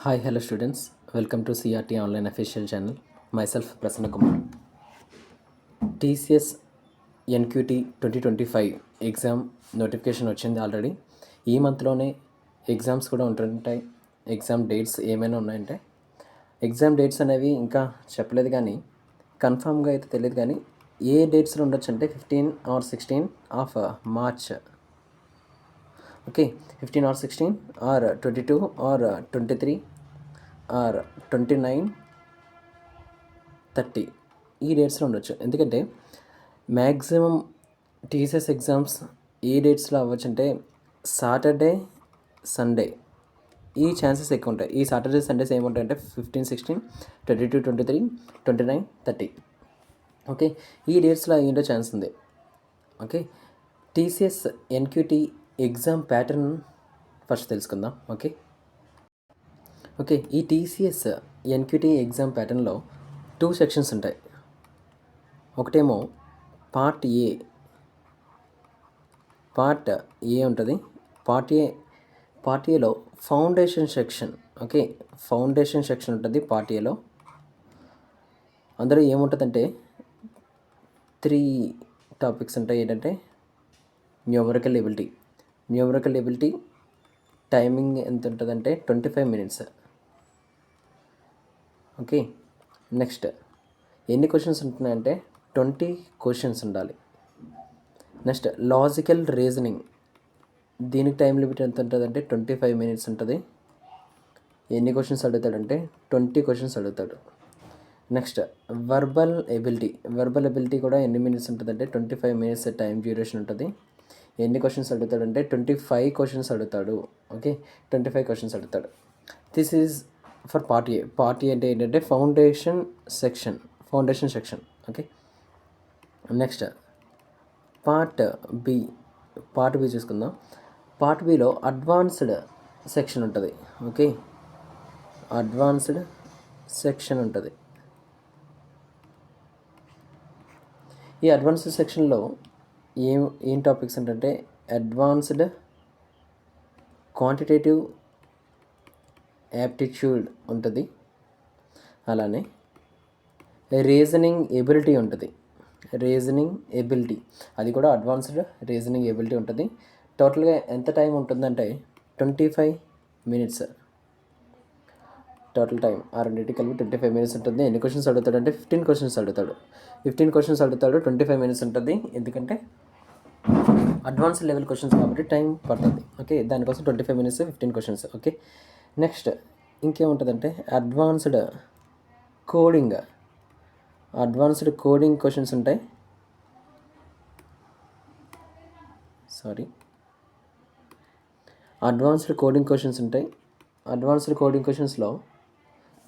Hi, hello students. Welcome to CRT Online Official Channel. Myself Prasanna Kumar. TCS NQT 2025 exam notification వచ్చింది already. ఈ మంత్లోనే exams కూడా ఉంటుంటాయి. Exam dates ఏమైనా ఉన్నాయంటే exam dates అనేవి ఇంకా చెప్పలేదు, కానీ కన్ఫామ్గా అయితే తెలియదు. కానీ ఏ డేట్స్లో ఉండొచ్చు అంటే 15 or 16 of March. Okay, 15 or 16 or 22 or 23 or 29, 30 ఈ డేట్స్లో ఉండొచ్చు. ఎందుకంటే మ్యాక్సిమం టీసీఎస్ ఎగ్జామ్స్ ఏ డేట్స్లో అవ్వచ్చు అంటే సాటర్డే, సండే ఈ ఛాన్సెస్ ఎక్కువ ఉంటాయి. ఈ సాటర్డే సండేస్ ఏముంటాయంటే 15, 16, 22, 23, 29, 30. ఓకే, ఈ డేట్స్లో ఏంటో ఛాన్స్ ఉంది. Okay, TCS NQT exam pattern first తెలుసుకుందాం. ఓకే, ఈ టీసీఎస్ ఎన్క్యూటీ ఎగ్జామ్ ప్యాటర్న్లో 2 సెక్షన్స్ ఉంటాయి. ఒకటేమో పార్ట్ ఏ ఉంటుంది. పార్ట్ ఏలో foundation section. Okay, foundation section ఉంటుంది పార్ట్ ఏలో. అందులో ఏముంటుందంటే 3 టాపిక్స్ ఉంటాయి. ఏంటంటే న్యూమరికల్ ఎబిలిటీ టైమింగ్ ఎంత ఉంటుందంటే 25 minutes. ఓకే, నెక్స్ట్ ఎన్ని క్వశ్చన్స్ ఉంటున్నాయంటే 20 క్వశ్చన్స్ ఉండాలి. నెక్స్ట్ లాజికల్ రీజనింగ్, దీనికి టైం లిమిట్ ఎంత ఉంటుందంటే 25 minutes ఉంటుంది. ఎన్ని క్వశ్చన్స్ అడుగుతాడంటే 20 క్వశ్చన్స్ అడుగుతాడు. నెక్స్ట్ వర్బల్ ఎబిలిటీ కూడా ఎన్ని మినిట్స్ ఉంటుందంటే 25 minutes టైం డ్యూరేషన్ ఉంటుంది. ఎన్ని క్వశ్చన్స్ అడుగుతాడంటే 25 క్వశ్చన్స్ అడుగుతాడు. ఓకే, 25 క్వశ్చన్స్ అడుగుతాడు. This is for part A అంటే ఏంటంటే foundation section. Okay, next part B చూసుకుందాం. పార్ట్ బిలో అడ్వాన్స్డ్ సెక్షన్ ఉంటుంది. ఓకే, అడ్వాన్స్డ్ సెక్షన్ ఉంటుంది. ఈ అడ్వాన్స్డ్ సెక్షన్లో ఏం టాపిక్స్ ఏంటంటే అడ్వాన్స్డ్ క్వాంటిటేటివ్ యాప్టిట్యూడ్ ఉంటుంది. అలానే రీజనింగ్ ఎబిలిటీ ఉంటుంది. అది కూడా అడ్వాన్స్డ్ రీజనింగ్ ఎబిలిటీ ఉంటుంది. టోటల్గా ఎంత టైం ఉంటుందంటే 25 minutes. టోటల్ టైం ఆ రెండింటికి కలిపి 25 minutes ఉంటుంది. ఎన్ని క్వశ్చన్స్ అడుగుతాడు అంటే 15 క్వశ్చన్స్ అడుగుతాడు. 25 minutes ఉంటుంది. ఎందుకంటే అడ్వాన్స్ లెవెల్ క్వశ్చన్స్ కాబట్టి టైం పడుతుంది. ఓకే, దానికోసం 25 minutes, 15 క్వశ్చన్స్. ఓకే, నెక్స్ట్ ఇంకేముంటుందంటే అడ్వాన్స్డ్ కోడింగ్ క్వశ్చన్స్ ఉంటాయి. అడ్వాన్స్డ్ కోడింగ్ క్వశ్చన్స్లో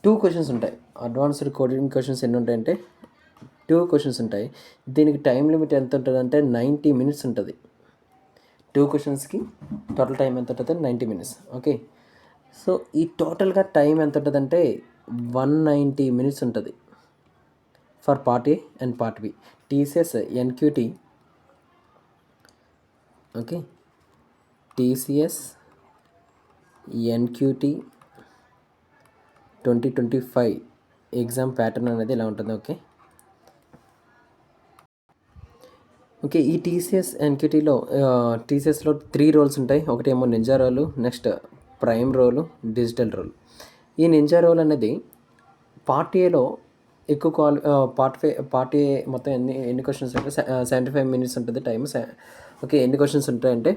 2 క్వశ్చన్స్ ఉంటాయి. అడ్వాన్స్డ్ కోడింగ్ క్వశ్చన్స్ ఎన్ని ఉంటాయంటే 2 క్వశ్చన్స్ ఉంటాయి. దీనికి టైం లిమిట్ ఎంత ఉంటుందంటే 90 minutes ఉంటుంది. 2 క్వశ్చన్స్కి టోటల్ టైం ఎంత ఉంటుంది 90 minutes. ఓకే, సో ఈ టోటల్గా టైం ఎంత ఉంటుందంటే 190 minutes ఉంటుంది for part A and part B. TCS NQT 2025 exam pattern అనేది ఇలా ఉంటుంది. ఓకే, ఈ టీసీఎస్ ఎన్క్యూటీలో టీసీఎస్లో 3 రోల్స్ ఉంటాయి. ఒకటేమో నింజా రోలు, నెక్స్ట్ ప్రైమ్ రోలు, డిజిటల్ రోల్. ఈ నింజా రోల్ అనేది పార్ట్ ఏలో ఎక్కువ పార్ట్ ఏ మొత్తం ఎన్ని క్వశ్చన్స్ అంటే 75 minutes ఉంటుంది టైం. ఓకే, ఎన్ని క్వశ్చన్స్ ఉంటాయంటే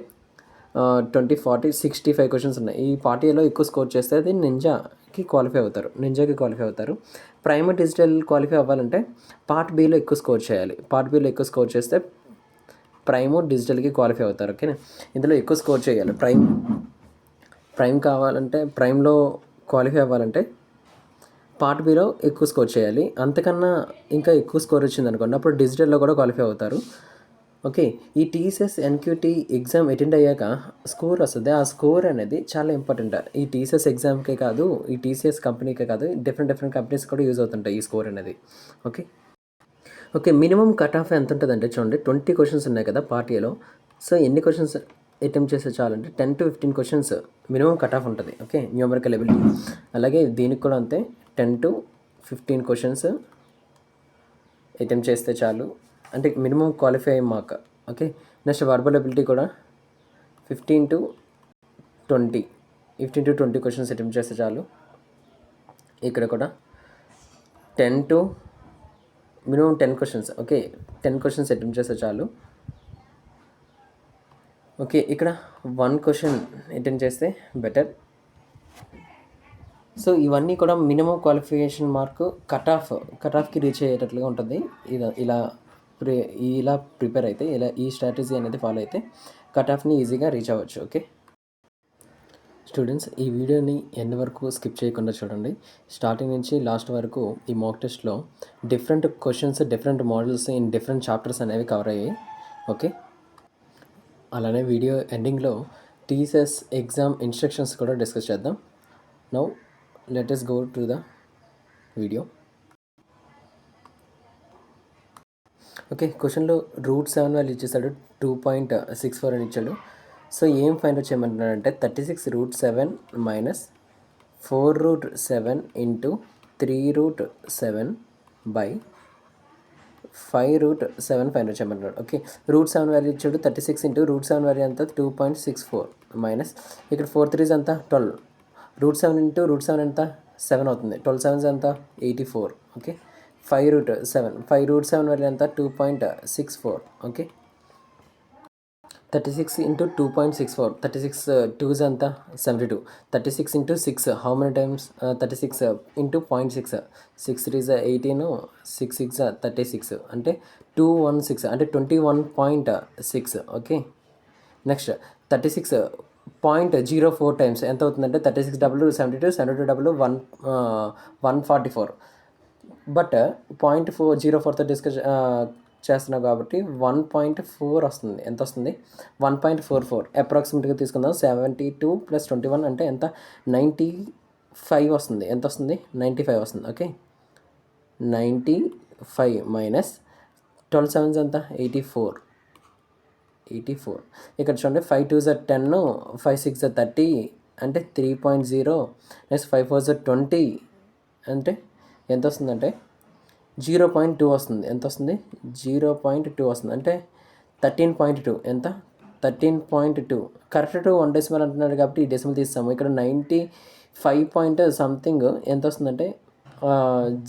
20, 40, 65 క్వశ్చన్స్ ఉన్నాయి. ఈ పార్ట్ ఏలో ఎక్కువ స్కోర్ చేస్తే అది నింజాకి క్వాలిఫై అవుతారు. ప్రైమ్, డిజిటల్ క్వాలిఫై అవ్వాలంటే పార్ట్ బిలో ఎక్కువ స్కోర్ చేయాలి. చేస్తే ప్రైమ్, డిజిటల్కి క్వాలిఫై అవుతారు. ఓకేనా, ఇందులో ఎక్కువ స్కోర్ చేయాలి. ప్రైమ్ కావాలంటే ప్రైమ్లో క్వాలిఫై అవ్వాలంటే పార్ట్ బిలో ఎక్కువ స్కోర్ చేయాలి. అంతకన్నా ఇంకా ఎక్కువ స్కోర్ వచ్చింది అనుకోండి, అప్పుడు డిజిటల్లో కూడా క్వాలిఫై అవుతారు. ఓకే, ఈ టీసీఎస్ ఎన్క్యూటీ ఎగ్జామ్ అటెండ్ అయ్యాక స్కోర్ వస్తుంది. ఆ స్కోర్ అనేది చాలా ఇంపార్టెంట్. ఈ టీసీఎస్ ఎగ్జామ్కే కాదు, ఈ టీసీఎస్ కంపెనీకే కాదు, డిఫరెంట్ కంపెనీస్ కూడా యూజ్ అవుతుంటాయి ఈ స్కోర్ అనేది. ఓకే, మినిమం కట్ ఆఫ్ ఎంత ఉంటుందంటే చూడండి, 20 క్వశ్చన్స్ ఉన్నాయి కదా పార్ట్ ఏలో. సో ఎన్ని క్వశ్చన్స్ అటెంప్ట్ చేస్తే చాలంటే 10 to 15 questions minimum cut off ఉంటుంది. Okay, numerical ability. అలాగే దీనికి కూడా అంతే, 10 to 15 క్వశ్చన్స్ అటెంప్ట్ చేస్తే చాలు, అంటే minimum qualify mark. Okay, next verbal ability కూడా 15 to 20 క్వశ్చన్స్ అటెంప్ట్ చేస్తే చాలు. ఇక్కడ కూడా 10 to minimum 10 questions. Okay, 10 questions attempt చేస్తే చాలు. ఓకే, ఇక్కడ 1 క్వశ్చన్ అటెంప్ట్ చేస్తే బెటర్. సో ఇవన్నీ కూడా మినిమం క్వాలిఫికేషన్ మార్క్ కట్ ఆఫ్కి రీచ్ అయ్యేటట్లుగా ఉంటుంది. ఇలా ప్రిపేర్ అయితే, ఈ స్ట్రాటజీ అనేది ఫాలో అయితే కట్ ఆఫ్ని ఈజీగా రీచ్ అవ్వచ్చు. ఓకే స్టూడెంట్స్, ఈ వీడియోని ఎండ్ వరకు స్కిప్ చేయకుండా చూడండి. స్టార్టింగ్ నుంచి లాస్ట్ వరకు ఈ మాక్ టెస్ట్లో different questions, different models in different chapters అనేవి కవర్ అయ్యాయి. ఓకే, అలానే వీడియో ఎండింగ్లో టీసీఎస్ ఎగ్జామ్ ఇన్స్ట్రక్షన్స్ కూడా డిస్కస్ చేద్దాం. Now let us go to the video. Okay, క్వశ్చన్లో √7 వాల్యూ ఇచ్చేసాడు, 2.64 అని ఇచ్చాడు. సో ఏం ఫైండ్ అవుట్ చేయమంటున్నాడంటే 36√7 minus 4√7 into 3√7 by 5√7 find out చేయమంటున్నాడు. ఓకే, √7 వాల్యూ ఇచ్చాడు, 36 ఇంటూ √7 వాల్యూ అంతా 2.64 మైనస్ ఇక్కడ 4 3s అంతా 12, √7 ఇంటూ √7 ఎంత 7 అవుతుంది, 12 7s ఎంత 84. ఓకే, 5√7 వాల్యూ ఎంత 2.64. ఓకే, 36 ఇంటూ 2.64, 36 2s ఎంత 72, 36 into 6 how many times 36 into 0.6, 6 3s 18, 6 6 36 అంటే 216 అంటే 21.6. ఓకే, నెక్స్ట్ 36.04 టైమ్స్ ఎంత అవుతుందంటే 36 డబుల్ 72, 72 డబుల్ 144. బట్ 0.04తో డిస్కస్ చేస్తున్నాం కాబట్టి 1.4 వస్తుంది. ఎంత వస్తుంది 1.44 అప్రాక్సిమేట్గా తీసుకుందాం. 72 + 21 అంటే ఎంత 95 వస్తుంది. ఎంత వస్తుంది 95 వస్తుంది. ఓకే, 95 మైనస్ 12 7s ఎంత 84. ఇక్కడ చూడండి 5 2s 10, 5 6 30 అంటే 3.0, నెక్స్ట్ 5 4s 20 అంటే ఎంత వస్తుందంటే 0.2 వస్తుంది. ఎంత వస్తుంది 0.2 వస్తుంది అంటే 13.2. ఎంత 13.2. కరెక్ట్ 1 డెసిమల్ అంటున్నాడు కాబట్టి ఈ డెసిమల్ తీస్తాము. ఇక్కడ 95 పాయింట్ సంథింగ్ ఎంత వస్తుందంటే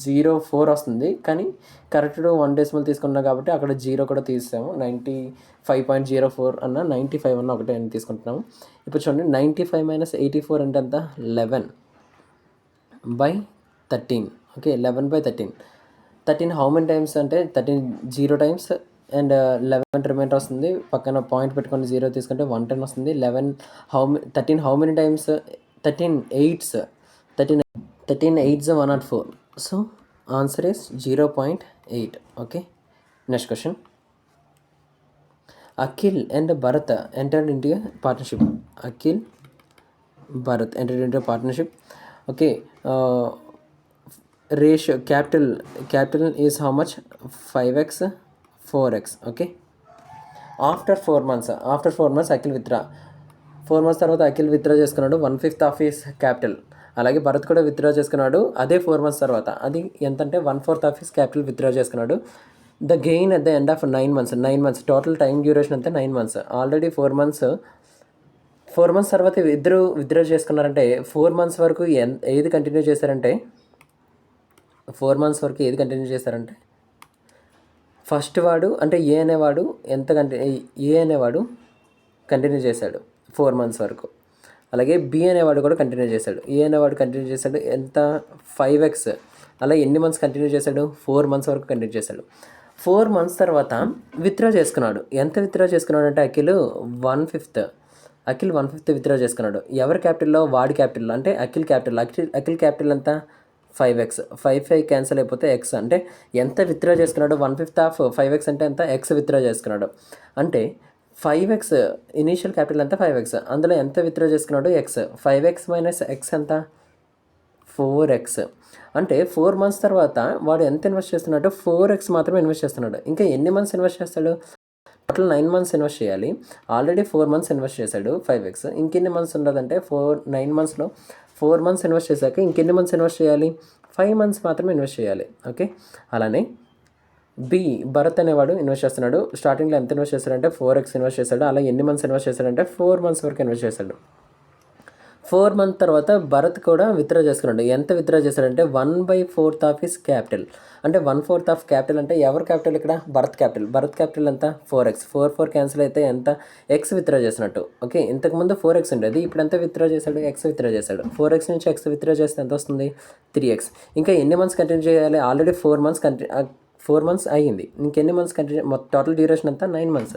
04 వస్తుంది, కానీ కరెక్ట్ 1 డెసిమల్ తీసుకున్నాం కాబట్టి అక్కడ 0 కూడా తీసాము. 95.04 అన్న 95 అన్న ఒకటే అని తీసుకుంటున్నాము. ఇప్పుడు చూడండి 95 మైనస్ 84 అంటే ఎంత 11/13. ఓకే, 11/13. 13 హౌ మెనీ టైమ్స్ అంటే 13 0 టైమ్స్ అండ్ 11 రిమైండర్ వస్తుంది. పక్కన పాయింట్ పెట్టుకొని 0 తీసుకుంటే 110 వస్తుంది. 13 how many times 13 8s 104. So answer is 0.8. Okay, next question. Akhil and Bharat entered into a partnership. Okay, ratio capital is how much 5x 4x. Okay, after 4 months Akhil withdraw. 4 months తర్వాత Akhil withdraw చేసుకున్నాడు 1/5 of his capital. అలాగే భరత్ కూడా withdraw చేసుకున్నాడు అదే 4 months తర్వాత. అది ఎంత అంటే 1/4 ఆఫ్ హిస్ క్యాపిటల్ విత్డ్రా చేసుకున్నాడు. The gain at the end of 9 months total time duration అంతా 9 months. ఆల్రెడీ 4 months తర్వాత ఇద్దరు విత్డ్రా చేసుకున్నారంటే 4 months వరకు ఏది కంటిన్యూ చేశారంటే 4 months వరకు ఏది కంటిన్యూ చేశారంటే ఫస్ట్ వాడు అంటే ఏ అనేవాడు కంటిన్యూ చేశాడు 4 months వరకు. అలాగే బి అనేవాడు కూడా కంటిన్యూ చేశాడు. ఏ అనేవాడు కంటిన్యూ చేశాడు ఎంత 5x. అలా ఎన్ని మంత్స్ కంటిన్యూ చేశాడు 4 months వరకు కంటిన్యూ చేశాడు. 4 months తర్వాత విత్డ్రా చేసుకున్నాడు. ఎంత విత్డ్రా చేసుకున్నాడు అంటే అఖిల్ 1/5 విత్డ్రా చేసుకున్నాడు. ఎవరి క్యాపిటల్లో వాడి క్యాపిటల్లో అంటే అఖిల్ క్యాపిటల్ ఎంత 5x. 5 క్యాన్సిల్ అయిపోతే x అంటే ఎంత విత్డ్రా చేసుకున్నాడు 1/5 ఆఫ్ 5x అంటే ఎంత x విత్డ్రా చేసుకున్నాడు. అంటే 5x ఇనీషియల్ క్యాపిటల్ ఎంత 5x, అందులో ఎంత విత్డ్రా చేసుకున్నాడు x. 5x మైనస్ x ఎంత 4x. అంటే 4 months తర్వాత వాడు ఎంత ఇన్వెస్ట్ చేస్తున్నాడు 4x మాత్రమే ఇన్వెస్ట్ చేస్తున్నాడు. ఇంకా ఎన్ని మంత్స్ ఇన్వెస్ట్ చేస్తాడు టోటల్ 9 మంత్స్ ఇన్వెస్ట్ చేయాలి. ఆల్రెడీ 4 మంత్స్ ఇన్వెస్ట్ చేశాడు 5x. ఇంకెన్ని మంత్స్ ఉండదంటే 9 మంత్స్లో 4 మంత్స్ ఇన్వెస్ట్ చేశాక ఇంకెన్ని మంత్స్ ఇన్వెస్ట్ చేయాలి? 5 మంత్స్ మాత్రమే ఇన్వెస్ట్ చేయాలి. ఓకే, అలానే బి భరత్ అనేవాడు ఇన్వెస్ట్ చేస్తున్నాడు. స్టార్టింగ్లో ఎంత ఇన్వెస్ట్ చేశాడంటే 4x ఇన్వెస్ట్ చేశాడు. అలా ఎన్ని మంత్స్ ఇన్వెస్ట్ చేశాడంటే 4 మంత్స్ వరకు ఇన్వెస్ట్ చేశాడు. 4 మంత్ తర్వాత భరత్ కూడా విత్డ్రా చేసుకున్నాడు. ఎంత విత్డ్రా చేశాడంటే 1/4 ఆఫ్ హిస్ క్యాపిటల్. అంటే 1/4 ఆఫ్ క్యాపిటల్ అంటే ఎవరి క్యాపిటల్ ఇక్కడ? భరత్ క్యాపిటల్. భరత్ క్యాపిటల్ ఎంత? 4x. 4 క్యాన్సిల్ అయితే ఎంత? x విత్డ్రా చేసినట్టు. ఓకే, ఇంతకుముందు 4x ఉండేది, ఇప్పుడు ఎంత విత్డ్రా చేశాడు? x విత్డ్రా చేశాడు. 4x నుంచి x విత్డ్రా చేస్తే ఎంత వస్తుంది? 3x. ఇంకా ఎన్ని మంత్స్ కంటిన్యూ చేయాలి? ఆల్రెడీ 4 మంత్స్ అయ్యింది. ఇంకెన్ని మంత్స్ కంటిన్యూ? టోటల్ డ్యూరేషన్ అంతా 9 మంత్స్.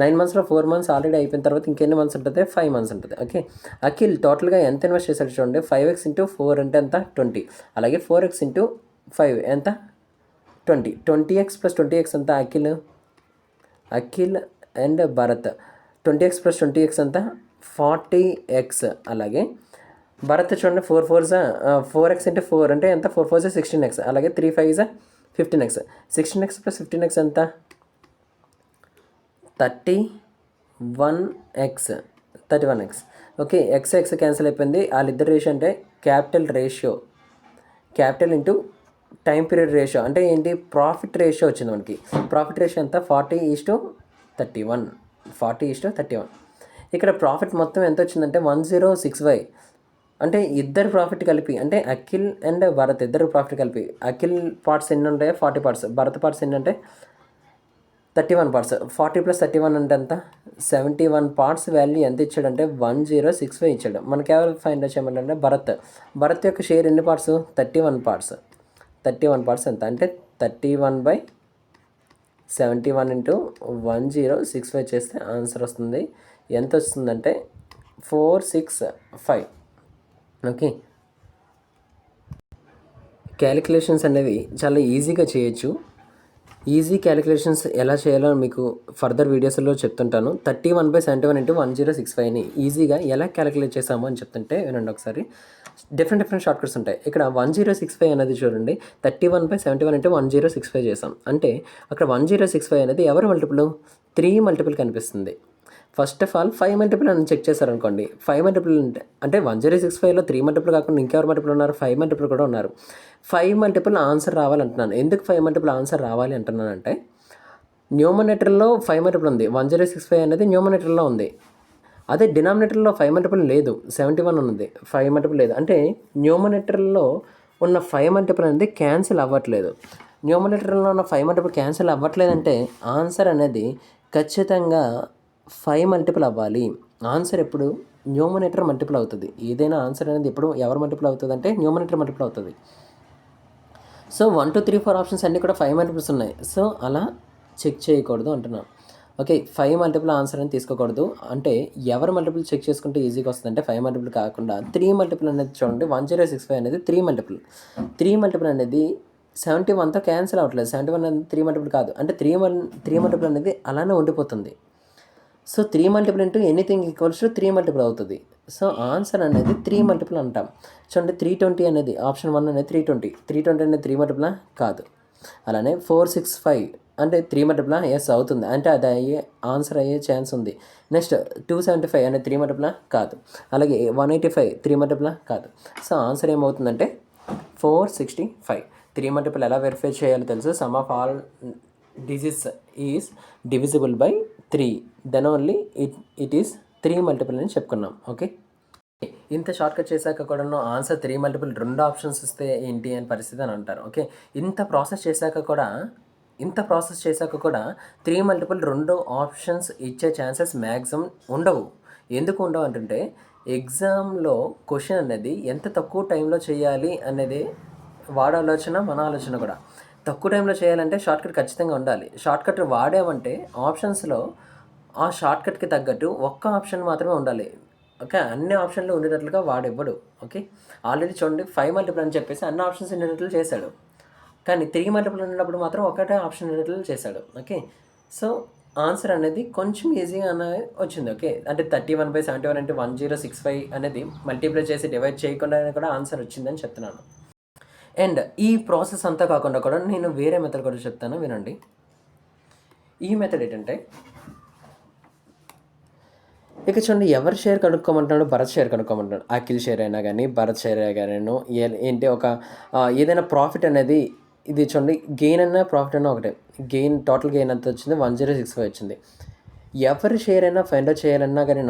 9 మంత్స్లో 4 మంత్స్ ఆల్రెడీ అయిపోయిన తర్వాత ఇంకెన్ని మంత్స్ ఉంటుంది? 5 మంత్స్ ఉంటుంది. ఓకే, అఖిల్ టోటల్గా ఎంత ఇన్వెస్ట్ చేశాడు చూడండి. 5x ఇంటూ 4 అంటే ఎంత? 20. అలాగే 4x ఇంటూ 5 ఎంత? 20. 20x ప్లస్ 20x ఎంత? Akhil and Bharat 20x plus 20x ఎంత? 40x. అలాగే భరత్ చూడండి 4x ఇంటూ 4 అంటే ఎంత? 4 4 16x. అలాగే 3 5 15x. 16x ప్లస్ 15x ఎంత? 31x. ఓకే, x క్యాన్సిల్ అయిపోయింది. వాళ్ళిద్దరు రేషియో అంటే capital into time period ratio అంటే ఏంటి? ప్రాఫిట్ రేషియో వచ్చింది మనకి. ప్రాఫిట్ రేషియో ఎంత? 40:31. 40:31. ఇక్కడ ప్రాఫిట్ మొత్తం ఎంత వచ్చిందంటే 106y. అంటే ఇద్దరు ప్రాఫిట్ కలిపి, అంటే అఖిల్ అండ్ భరత్ ఇద్దరు ప్రాఫిట్ కలిపి. అఖిల్ పార్ట్స్ ఎన్ని ఉంటాయో 40 పార్ట్స్, భరత్ పార్ట్స్ ఎన్ని అంటే 31 పార్ట్స్. 40 + 31 అంటే ఎంత? 71 పార్ట్స్ వాల్యూ ఎంత ఇచ్చాడంటే 1065 ఇచ్చాడు. మనకి ఎవరు ఫైండ్ అవుట్ చేయమంటే భరత్ యొక్క షేర్ ఎన్ని పార్ట్స్? 31 పార్ట్స్. 31 పార్ట్స్ ఎంత అంటే 31/71 ఇంటూ 1065 చేస్తే ఆన్సర్ వస్తుంది. ఎంత వస్తుందంటే 465. ఓకే, క్యాలిక్యులేషన్స్ అనేవి చాలా ఈజీగా చేయొచ్చు. ఈజీ క్యాలిక్యులేషన్స్ ఎలా చేయాలో మీకు ఫర్దర్ వీడియోస్లో చెప్తుంటాను. 31/71 ఇంటూ 1065ని ఈజీగా ఎలా క్యాలిక్యులేట్ చేసాము అని చెప్తుంటే వినండి ఒకసారి. డిఫరెంట్ షార్ట్ కట్స్ ఉంటాయి. ఇక్కడ 1065 అనేది చూడండి, 31/71 ఇంటూ 1065 చేసాం. అంటే అక్కడ 1065 అనేది ఎవరి మల్టిపుల్? 3 మల్టిపుల్ కనిపిస్తుంది. ఫస్ట్ ఆఫ్ ఆల్ 5 మల్టిపుల్ అని చెక్ చేశారనుకోండి. 5 మల్టిపుల్ అంటే 1065లో 3 మల్టిపుల్ కాకుండా ఇంకెవరు మల్టిపుల్ ఉన్నారు? 5 మల్టిపుల్ కూడా ఉన్నారు. 5 మల్టిపుల్ ఆన్సర్ రావాలంటున్నాను. ఎందుకు 5 మల్టిపుల్ ఆన్సర్ రావాలి అంటున్నానంటే న్యూమరేటర్లో 5 మల్టిపుల్ ఉంది. 1065 అనేది న్యూమరేటర్లో ఉంది. అదే డినామినేటర్లో 5 మల్టిపుల్ లేదు, 71 ఉంది. 5 మల్టిపుల్ లేదు అంటే న్యూమరేటర్లో ఉన్న 5 మల్టిపుల్ అనేది క్యాన్సిల్ అవ్వట్లేదు. న్యూమరేటర్లో ఉన్న 5 మల్టిపుల్ క్యాన్సిల్ అవ్వట్లేదంటే ఆన్సర్ అనేది ఖచ్చితంగా 5 మల్టిపుల్ అవ్వాలి. ఆన్సర్ ఎప్పుడు? న్యూమరేటర్ మల్టిపుల్ అవుతుంది. ఏదైనా ఆన్సర్ అనేది ఎప్పుడు ఎవరు మల్టిపుల్ అవుతుంది అంటే న్యూమరేటర్ మల్టిపుల్ అవుతుంది. సో 1 2 3 4 ఆప్షన్స్ అన్నీ కూడా 5 మల్టిపుల్స్ ఉన్నాయి. సో అలా చెక్ చేయకూడదు అంటున్నాను. ఓకే, 5 మల్టిపుల్ ఆన్సర్ అని తీసుకోకూడదు. అంటే ఎవరు మల్టిపుల్ చెక్ చేసుకుంటే ఈజీగా వస్తుందంటే 5 మల్టిపుల్ కాకుండా 3 మల్టిపుల్ అనేది చూడండి. 1065 అనేది 3 మల్టిపుల్. 3 మల్టిపుల్ అనేది 71తో క్యాన్సిల్ అవ్వట్లేదు. 71 అనేది 3 మల్టిపుల్ కాదు. అంటే 3 మల్టిపుల్ అనేది అలానే ఉండిపోతుంది. So 3 multiple into anything equals to 3 multiple అవుతుంది. సో ఆన్సర్ అనేది 3 మల్టిపుల్ అంటాం. చూడండి 320 అనేది ఆప్షన్ 1 అనేది 320 అనేది 3 మల్టిపులా? కాదు. అలానే 465 అంటే 3 మల్టిపులా? ఎస్ అవుతుంది. అంటే అది ఆన్సర్ అయ్యే ఛాన్స్ ఉంది. నెక్స్ట్ 275 అనేది 3 మల్టిపులా? కాదు. అలాగే 185 3 మల్టిపులా? కాదు. సో ఆన్సర్ ఏమవుతుందంటే 465. 3 మల్టిపుల్ ఎలా వెరిఫై చేయాలో తెలుసు. Sum of all digits is divisible by 3, then only it is 3 multiple అని చెప్పుకున్నాం. ఓకే, ఇంత షార్ట్కట్ చేశాక కూడా ఆన్సర్ 3 మల్టిపుల్ 2 ఆప్షన్స్ ఇస్తే ఏంటి అని పరిస్థితి అని అంటారు. ఓకే, ఇంత ప్రాసెస్ చేశాక కూడా 3 మల్టిపుల్ 2 ఆప్షన్స్ ఇచ్చే ఛాన్సెస్ మ్యాక్సిమం ఉండవు. ఎందుకు ఉండవు అంటే ఎగ్జామ్లో క్వశ్చన్ అనేది ఎంత తక్కువ టైంలో చేయాలి అనేది వాడి ఆలోచన, మన ఆలోచన కూడా. తక్కువ టైంలో చేయాలంటే షార్ట్కట్ ఖచ్చితంగా ఉండాలి. షార్ట్కట్ వాడామంటే ఆప్షన్స్లో ఆ షార్ట్కట్కి తగ్గట్టు ఒక్క ఆప్షన్ మాత్రమే ఉండాలి. ఓకే, అన్ని ఆప్షన్లు ఉండేటట్లుగా వాడివ్వడు. ఓకే, ఆల్రెడీ చూడండి 5 మల్టిపుల్ అని చెప్పేసి అన్ని ఆప్షన్స్ ఉండేటట్లు చేశాడు. కానీ 3 మల్టిపుల్ ఉన్నప్పుడు మాత్రం ఒకటే ఆప్షన్ ఉండేటట్లు చేశాడు. ఓకే, సో ఆన్సర్ అనేది కొంచెం ఈజీగా అనేది వచ్చింది. ఓకే, అంటే 31/71 అంటే 1065 అనేది మల్టిప్లై చేసి డివైడ్ చేయకుండా కూడా ఆన్సర్ వచ్చిందని చెప్తున్నాను. అండ్ ఈ ప్రాసెస్ అంతా కాకుండా కూడా నేను వేరే మెథడ్ కూడా చెప్తాను, వినండి. ఈ మెథడ్ ఏంటంటే ఇక చూడండి, ఎవరి షేర్ కనుక్కోమంటున్నాడు, భరత్ షేర్ కనుక్కోమంటున్నాడు. అఖిల్ షేర్ అయినా కానీ భరత్ షేర్ అయినా కానీ ఏంటి ఒక ఏదైనా ప్రాఫిట్ అనేది ఇది చూడండి, గెయిన్ అన్నా ప్రాఫిట్ అన్నా ఒకటే. గెయిన్ టోటల్ గెయిన్ ఎంత వచ్చింది, 1065 వచ్చింది. ఎవరి షేర్ అయినా ఫైండ్ అవుట్ చేయాలన్నా కానీ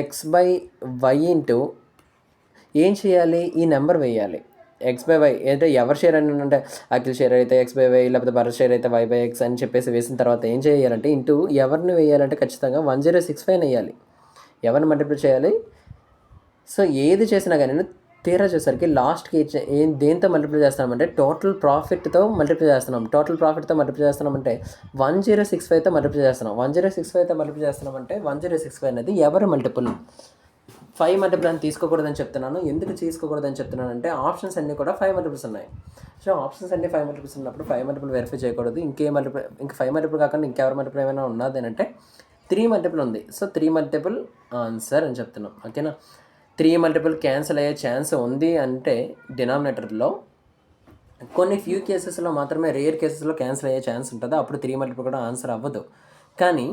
x/y ఇంటూ ఏం చేయాలి, ఈ నెంబర్ వేయాలి. x/y అంటే ఎవరి షేర్ అని అంటే అఖిల్ షేర్ అయితే x/y, లేకపోతే భరత్ షేర్ అయితే y/x అని చెప్పేసి వేసిన తర్వాత ఏం చేయాలంటే ఇంటూ ఎవరిని వేయాలంటే ఖచ్చితంగా 1065 వేయాలి. ఎవరిని మల్టిప్లై చేయాలి. సో ఏది చేసినా కానీ తీరా చేసరికి లాస్ట్కి దేంతో మల్టిప్లై చేస్తున్నామంటే టోటల్ ప్రాఫిట్తో మల్టిప్లై చేస్తున్నాం. టోటల్ ప్రాఫిట్తో మల్టిప్లై చేస్తున్నామంటే 1065తో మల్టిప్లై చేస్తున్నాం. 1065తో మల్టిప్లై చేస్తున్నామంటే 1065 అనేది ఎవరి మల్టిపుల్. 5 మల్టిపుల్ అని తీసుకోకూడదని చెప్తున్నాను. ఎందుకు తీసుకోకూడదని చెప్తున్నానంటే ఆప్షన్స్ అన్నీ కూడా 5 మల్టిపుల్స్ ఉన్నాయి. సో ఆప్షన్స్ అన్నీ 5 మల్టిపుల్స్ ఉన్నప్పుడు 5 మల్టిపుల్ వెరిఫై చేయకూడదు. ఇంకా 5 మల్టిపుల్ కాకుండా ఇంకెవరి మల్టిపుల్ ఏమైనా ఉన్నది అంటే 3 మల్టిపుల్ ఉంది. సో 3 మల్టిపుల్ ఆన్సర్ అని చెప్తున్నాం. ఓకేనా. 3 మల్టిపుల్ క్యాన్సిల్ అయ్యే ఛాన్స్ ఉంది అంటే డినామినేటర్లో కొన్ని ఫ్యూ కేసెస్లో మాత్రమే, రేర్ కేసెస్లో క్యాన్సిల్ అయ్యే ఛాన్స్ ఉంటుంది. అప్పుడు 3 మల్టిపుల్ కూడా ఆన్సర్ అవ్వదు. కానీ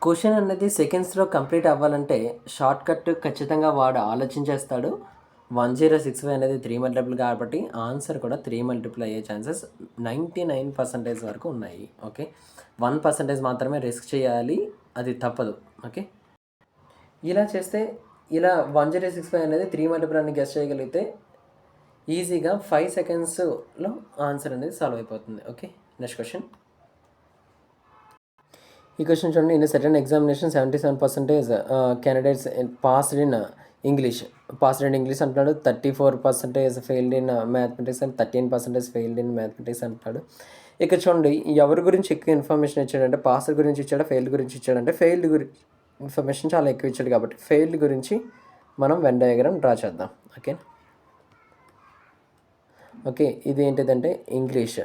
క్వశ్చన్ అనేది సెకండ్స్లో కంప్లీట్ అవ్వాలంటే షార్ట్ కట్ ఖచ్చితంగా వాడు ఆలోచించేస్తాడు. 1065 అనేది 3 మల్టిపుల్ కాబట్టి ఆన్సర్ కూడా 3 మల్టిపుల్ అయ్యే ఛాన్సెస్ 99% వరకు ఉన్నాయి. ఓకే, 1% మాత్రమే రిస్క్ చేయాలి, అది తప్పదు. ఓకే, ఇలా చేస్తే ఇలా 1065 అనేది 3 మల్టిపుల్ అని గెస్ చేయగలిగితే ఈజీగా 5 సెకండ్స్లో ఆన్సర్ అనేది సాల్వ్ అయిపోతుంది. Okay, next question. ఈ క్వశ్చన్ చూడండి. In certain examination 77% candidates passed in English. అంటున్నాడు. 34% failed in mathematics and 13% failed in mathematics అంటున్నాడు. ఇక చూడండి, ఎవరి గురించి ఎక్కువ ఇన్ఫర్మేషన్ ఇచ్చాడంటే పాస్ గురించి ఇచ్చాడా, ఫెయిల్డ్ గురించి ఇచ్చాడంటే ఫెయిల్డ్ గురించి ఇన్ఫర్మేషన్ చాలా ఎక్కువ ఇచ్చాడు కాబట్టి ఫెయిల్డ్ గురించి మనం వెన్ డయాగ్రామ్ డ్రా చేద్దాం. ఓకే, ఇది ఏంటిదంటే ఇంగ్లీష్,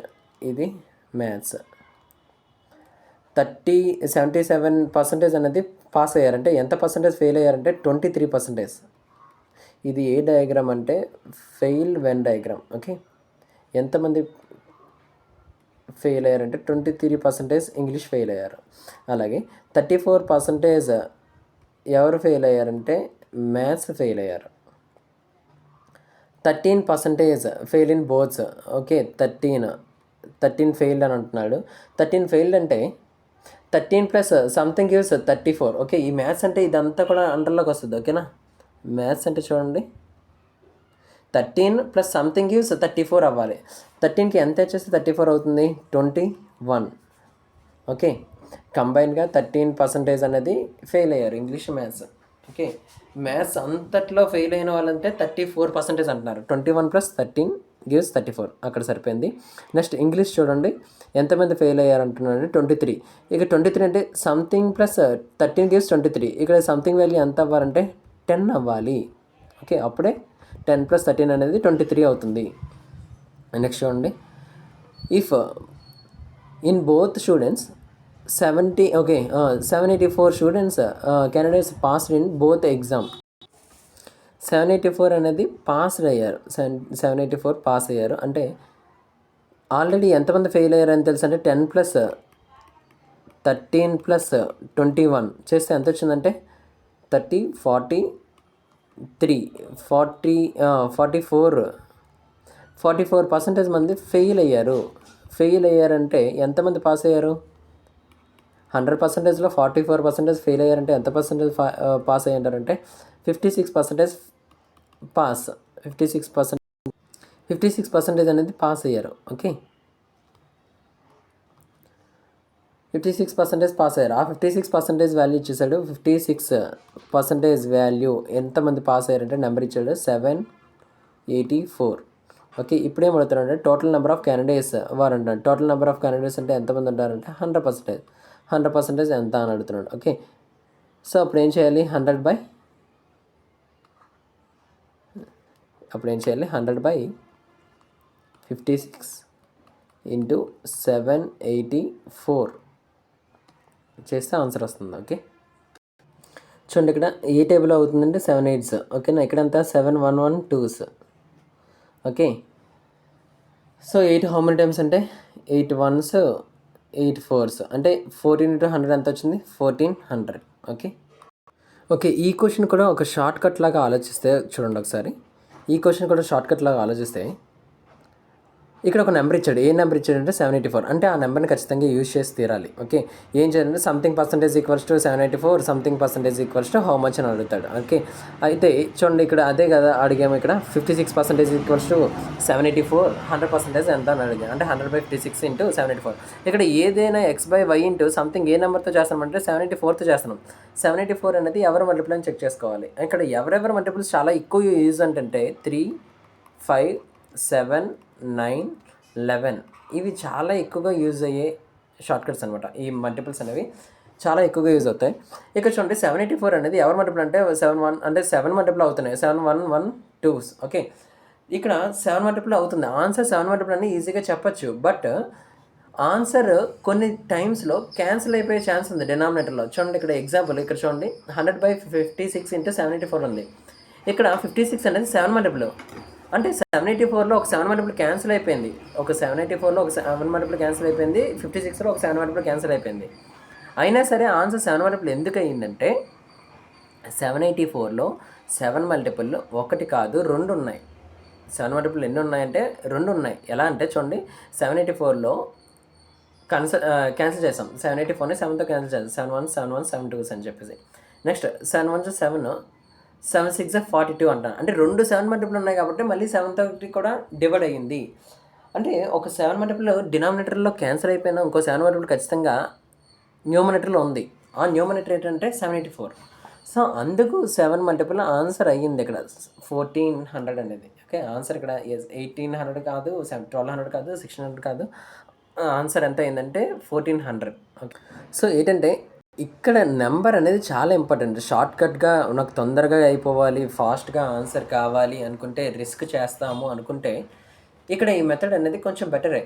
ఇది మ్యాథ్స్. 77% అనేది పాస్ అయ్యారంటే ఎంత పర్సంటేజ్ ఫెయిల్ అయ్యారంటే 23%. ఇది ఏ డయాగ్రామ్ అంటే ఫెయిల్ వెన్ డయాగ్రామ్. ఓకే, ఎంతమంది ఫెయిల్ అయ్యారంటే 23% ఇంగ్లీష్ ఫెయిల్ అయ్యారు. అలాగే 34% ఎవరు ఫెయిల్ అయ్యారంటే మ్యాథ్స్ ఫెయిల్ అయ్యారు. 13% ఫెయిల్ ఇన్ బోత్స్. ఓకే, 13 ఫెయిల్డ్ అని అంటున్నాడు. 13 ఫెయిల్డ్ అంటే 13 ప్లస్ సంథింగ్ గివ్స్ 34. ఓకే, ఈ మ్యాథ్స్ అంటే ఇదంతా కూడా అండర్లోకి వస్తుంది. ఓకేనా, మ్యాథ్స్ అంటే చూడండి 13 ప్లస్ సంథింగ్ గివ్స్ 34 అవ్వాలి. 13కి ఎంత వచ్చేస్తే 34 అవుతుంది, 21. ఓకే, కంబైన్గా 13% అనేది ఫెయిల్ అయ్యారు ఇంగ్లీష్ మ్యాథ్స్. ఓకే, మ్యాథ్స్ అంతట్లో ఫెయిల్ అయిన వాళ్ళంటే 34% అంటున్నారు. 21 ప్లస్ 13 గివ్స్ 34, అక్కడ సరిపోయింది. నెక్స్ట్ ఇంగ్లీష్ చూడండి, ఎంతమంది ఫెయిల్ అయ్యారు అంటున్నారంటే 23. ఇక 23 అంటే సంథింగ్ ప్లస్ 13 గివ్స్ 23. ఇక్కడ సంథింగ్ వాల్యూ ఎంత అవ్వాలంటే 10 అవ్వాలి. ఓకే, అప్పుడే 10 ప్లస్ 13 అనేది 23 అవుతుంది. నెక్స్ట్ చూడండి, if in both students 784 students candidates passed in both exam. 784 అనేది పాస్డ్ అయ్యారు. 784 పాస్ అయ్యారు అంటే ఆల్రెడీ ఎంతమంది ఫెయిల్ అయ్యారు అని తెలుసు అంటే 10 ప్లస్ 13 ప్లస్ 21 చేస్తే ఎంత వచ్చిందంటే 30, 43, 44% మంది ఫెయిల్ అయ్యారు. ఫెయిల్ అయ్యారంటే ఎంతమంది పాస్ అయ్యారు? 100%లో 44% ఫెయిల్ అయ్యారంటే ఎంత పర్సెంటేజ్ పాస్ అయ్యి ఉంటారంటే 56% పాస్. 56% అనేది పాస్ అయ్యారు. ఓకే, 56% పాస్ అయ్యారు. ఆ 56% వాల్యూ ఇచ్చేసాడు. 56% వాల్యూ ఎంతమంది పాస్ అయ్యారంటే నెంబర్ ఇచ్చాడు 784. ఓకే, ఇప్పుడేం అడుగుతారంటే టోటల్ నెంబర్ ఆఫ్ క్యాండిడేట్స్ వారు అంటారు. టోటల్ నెంబర్ ఆఫ్ క్యాండిడేట్స్ అంటే ఎంతమంది ఉంటారంటే 100%. 100% ఎంత అని అడుగుతున్నాడు. ఓకే, సో అప్పుడు ఏం చేయాలి, 100/56 ఇంటూ 784 చేస్తే ఆన్సర్ వస్తుంది. ఓకే, చూడండి ఇక్కడ ఏ టేబుల్ అవుతుందంటే 7 8s. ఓకేనా, ఇక్కడంతా 7 1 1 2s. Okay, so 8 how many times అంటే 8 1s 8 4s అంటే 14 ఇంటూ 100 ఎంత వచ్చింది? 1400. ఓకే. ఓకే. ఈ క్వెషన్ కూడా ఒక షార్ట్ కట్ లాగా ఆలోచిస్తే చూడండి ఒకసారి. ఈ క్వెషన్ కూడా షార్ట్ కట్ లాగా ఆలోచిస్తే ఇక్కడ ఒక నెంబర్ ఇచ్చాడు. ఏ నెంబర్ ఇచ్చాడంటే 784. అంటే ఆ నెంబర్ని ఖచ్చితంగా యూజ్ చేసి తీరాలి. ఓకే. ఏం చేయాలంటే something percentage equals to 784 something percentage equals to how much అని అడుగుతాడు. ఓకే. అయితే చూడండి ఇక్కడ అదే కదా అడిగాము. ఇక్కడ 56% ఈక్వల్స్ టు 784 100% ఎంత అని అడిగాము. అంటే 100/56 ఇంటూ 784. ఇక్కడ ఏదైనా x/y ఇంటూ సంథింగ్ ఏ నెంబర్తో చేస్తామంటే 784తో చేస్తున్నాం. 784 అనేది ఎవరు మల్టిపుల్ అని చెక్ చేసుకోవాలి. ఇక్కడ ఎవరెవరు మల్టిపుల్స్ చాలా ఎక్కువ యూజ్ అంటే 3, 5, 7, 9, 11 ఇవి చాలా ఎక్కువగా యూజ్ అయ్యే షార్ట్కట్స్ అనమాట. ఈ మల్టిపుల్స్ అనేవి చాలా ఎక్కువగా యూజ్ అవుతాయి. ఇక్కడ చూడండి 784 అనేది ఎవరు మల్టిపుల్ అంటే 7 అంటే 7 మల్టిపుల్ అవుతున్నాయి. 7 1 1 2s. ఓకే. ఇక్కడ 7 మల్టిపుల్ అవుతుంది. ఆన్సర్ 7 మల్టిపుల్ అని ఈజీగా చెప్పచ్చు. బట్ ఆన్సర్ కొన్ని టైమ్స్లో క్యాన్సిల్ అయిపోయే ఛాన్స్ ఉంది డినామినేటర్లో. చూడండి ఇక్కడ ఎగ్జాంపుల్ ఇక్కడ చూడండి 100/56 ఇంటూ 784 ఉంది. ఇక్కడ 56 అనేది 7 మల్టిపుల్. అంటే 784లో ఒక 7 మల్టిపుల్ క్యాన్సిల్ అయిపోయింది. ఒక 784లో ఒక 7 మల్టిపుల్ క్యాన్సిల్ అయిపోయింది. 56లో ఒక 7 మల్టిపుల్ క్యాన్సిల్ అయిపోయింది. అయినా సరే ఆన్సర్ 7 మల్టిపుల్ ఎందుకు అయ్యిందంటే 784లో 7 మల్టిపుల్ ఒకటి కాదు 2 ఉన్నాయి. 7 మల్టిపుల్ ఎన్ని ఉన్నాయంటే 2 ఉన్నాయి. ఎలా అంటే చూడండి 784లో క్యాన్సిల్ చేసాం. 784ని 7తో క్యాన్సిల్ చేసాం. 7 1 7 1 7 2s అని చెప్పేసి. నెక్స్ట్ 7 1 7 7 6 42 అంటాను. అంటే 2 7 మల్టిపుల్ ఉన్నాయి కాబట్టి మళ్ళీ 7తో కూడా డివైడ్ అయ్యింది. అంటే ఒక 7 మల్టిపుల్ డినామినేటర్లో క్యాన్సిల్ అయిపోయినా ఇంకో 7 మల్టిపుల్ ఖచ్చితంగా న్యూమరేటర్లో ఉంది. ఆ న్యూమరేటర్ ఏంటంటే 784. సో అందుకు 7 మల్టిపుల్ ఆన్సర్ అయ్యింది ఇక్కడ 1400 అనేది. ఓకే. ఆన్సర్ ఇక్కడ 1800 కాదు, 1200 కాదు, 1600 కాదు. ఆన్సర్ ఎంత అయిందంటే 1400. ఓకే. సో ఏంటంటే ఇక్కడ నెంబర్ అనేది చాలా ఇంపార్టెంట్. షార్ట్కట్గా నాకు తొందరగా అయిపోవాలి, ఫాస్ట్గా ఆన్సర్ కావాలి అనుకుంటే, రిస్క్ చేస్తాము అనుకుంటే ఇక్కడ ఈ మెథడ్ అనేది కొంచెం బెటరే.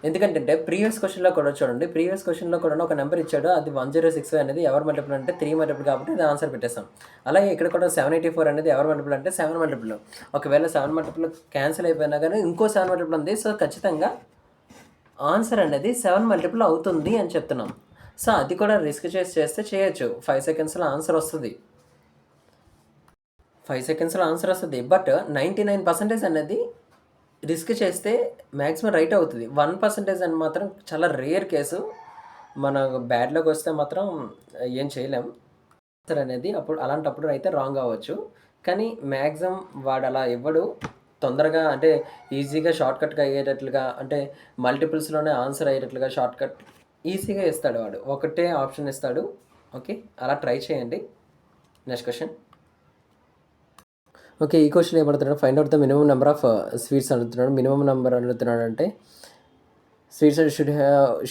ఎందుకంటే ప్రీవియస్ క్వశ్చన్లో కూడా చూడండి. ప్రీవియస్ క్వశ్చన్లో కూడా ఒక నెంబర్ ఇచ్చాడు. అది 1065 అనేది ఎవరు మల్టిపుల్ అంటే 3 మల్టిపుల్ కాబట్టి అది ఆన్సర్ పెట్టేస్తాం. అలాగే ఇక్కడ కూడా 784 అనేది ఎవరు మల్టిపుల్ అంటే 7 మల్టిపుల్. ఒకవేళ 7 మల్టిపుల్ క్యాన్సిల్ అయిపోయినా కానీ ఇంకో 7 మల్టిపుల్ ఉంది. సో ఖచ్చితంగా ఆన్సర్ అనేది 7 మల్టిపుల్ అవుతుంది అని చెప్తున్నాం. సో అది కూడా రిస్క్ చేస్తే చేయొచ్చు. 5 సెకండ్స్లో ఆన్సర్ వస్తుంది. 5 సెకండ్స్లో ఆన్సర్ వస్తుంది. బట్ 99% అనేది రిస్క్ చేస్తే మ్యాక్సిమం రైట్ అవుతుంది. 1% అని మాత్రం చాలా రేర్ కేసు. మన బ్యాడ్లోకి వస్తే మాత్రం ఏం చేయలేం. ఆన్సర్ అనేది అలాంటప్పుడు అయితే రాంగ్ అవ్వచ్చు. కానీ మ్యాక్సిమం వాడు అలా ఇవ్వడు. తొందరగా అంటే ఈజీగా షార్ట్కట్గా అయ్యేటట్లుగా, అంటే మల్టిపుల్స్లోనే ఆన్సర్ అయ్యేటట్లుగా షార్ట్కట్ ఈజీగా ఇస్తాడు వాడు. ఒకటే ఆప్షన్ ఇస్తాడు. ఓకే. అలా ట్రై చేయండి. Next question. ఓకే. ఈ క్వశ్చన్ ఏమడుతున్నాడు? Find out the minimum number of sweets అడుగుతున్నాడు. మినిమం నెంబర్ అడుగుతున్నాడు అంటే sweets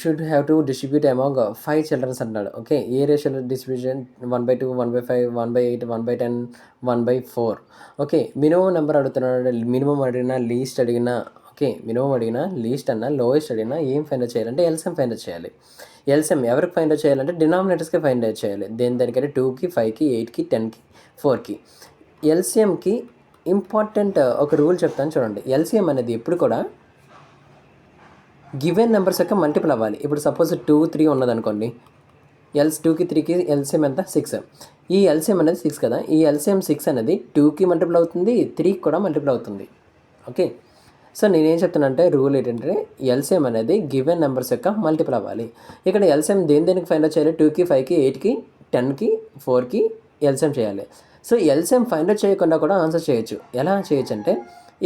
should have to distribute among 5 childrens అంటున్నాడు. ఓకే. ఏ రేషియోలో డిస్ట్రిబ్యూషన్ 1/2 1/5 1/8 1/10 1/4. ఓకే. మినిమం నెంబర్ అడుగుతున్నాడు. మినిమం అడిగినా లీస్ట్ అడిగినా ఓకే. మినిమం అడిగినా లీస్ట్ అన్నా లోయెస్ట్ అడిగినా ఏం ఫైండ్ అవుట్ చేయాలంటే ఎల్సిఎం ఫైండ్ అవుట్ చేయాలి. ఎల్సిఎం ఎవరికి ఫైండ్ అవుట్ చేయాలంటే డినామినేటర్స్కి ఫైండ్ అవుట్ చేయాలి. దానికంటే 2కి 5కి 8కి 10కి 4కి. ఎల్సిఎంకి ఇంపార్టెంట్ ఒక రూల్ చెప్తాను చూడండి. ఎల్సిఎం అనేది ఎప్పుడు కూడా గివెన్ నెంబర్స్ యొక్క మల్టిపుల్ అవ్వాలి. ఇప్పుడు సపోజ్ 2 3 ఉన్నదనుకోండి. 2కి 3కి ఎల్సిఎం ఎంత? 6. ఈ ఎల్సిఎం అనేది 6 కదా. ఈ ఎల్సిఎం 6 అనేది 2కి మల్టిపుల్ అవుతుంది, 3కి కూడా మల్టిపుల్ అవుతుంది. ఓకే. సో నేనేం చెప్తానంటే రూల్ ఏంటంటే ఎల్సిఎం అనేది గివెన్ నెంబర్స్ యొక్క మల్టిపుల్ అవ్వాలి. ఇక్కడ ఎల్సిఎం దేనికి ఫైండ్ అవుట్ చేయాలి? 2కి 5కి 8కి 10కి 4కి ఎల్సిఎం చేయాలి. సో ఎల్సిఎం ఫైండ్ అవుట్ చేయకుండా కూడా ఆన్సర్ చేయొచ్చు. ఎలా చేయొచ్చు అంటే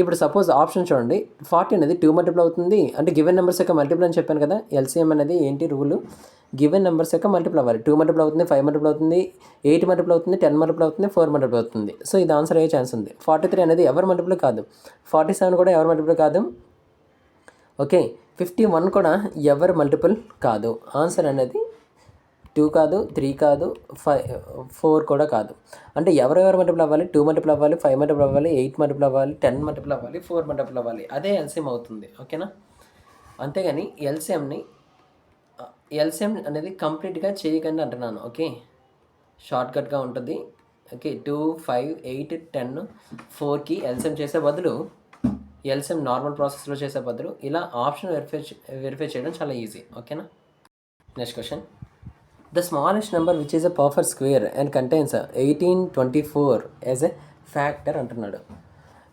ఇప్పుడు సపోజ్ ఆప్షన్ చూడండి. 40 అనేది 2 మల్టిపుల్ అవుతుంది. అంటే గివెన్ నెంబర్స్ యొక్క మల్టిపుల్ అని చెప్పాను కదా. ఎల్సిఎం అనేది ఏంటి రూలు? గివెన్ నెంబర్స్ యొక్క మల్టిపుల్ అవ్వాలి. 2 మల్టిపుల్ అవుతుంది, 5 మల్టిపుల్ అవుతుంది, 8 మల్టిపుల్ అవుతుంది, 10 మల్టిపుల్ అవుతుంది, 4 మల్టిపుల్ అవుతుంది. సో ఇది ఆన్సర్ అయ్యే ఛాన్స్ ఉంది. 43 అనేది ఎవరి మల్టిపుల్ కాదు. 47 కూడా ఎవరి మల్టిపుల్ కాదు. ఓకే. 51 కూడా ఎవరి మల్టిపుల్ కాదు. ఆన్సర్ అనేది 2 కాదు, 3 కాదు, 4 కూడా కాదు. అంటే ఎవరెవరు మల్టిపుల్ అవ్వాలి? 2 మల్టిపుల్ అవ్వాలి, 5 మల్టిపుల్ అవ్వాలి, 8 మల్టిపుల్ అవ్వాలి, 10 మల్టిపుల్ అవ్వాలి, 4 మల్టిపుల్ అవ్వాలి. అదే ఎల్సిఎం అవుతుంది. ఓకేనా? అంతేగాని ఎల్సిఎం అనేది కంప్లీట్గా చేయకండి అంటున్నాను. ఓకే. షార్ట్కట్గా ఉంటుంది. ఓకే. 2 5 8 10 4కి ఎల్సిఎం చేసే బదులు ఎల్సిఎం నార్మల్ ప్రాసెస్లో చేసే బదులు ఇలా ఆప్షన్ వెరిఫై చేయడం చాలా ఈజీ. ఓకేనా? Next question, the smallest number which is a perfect square and contains 1824 as a factor అంటున్నాడు.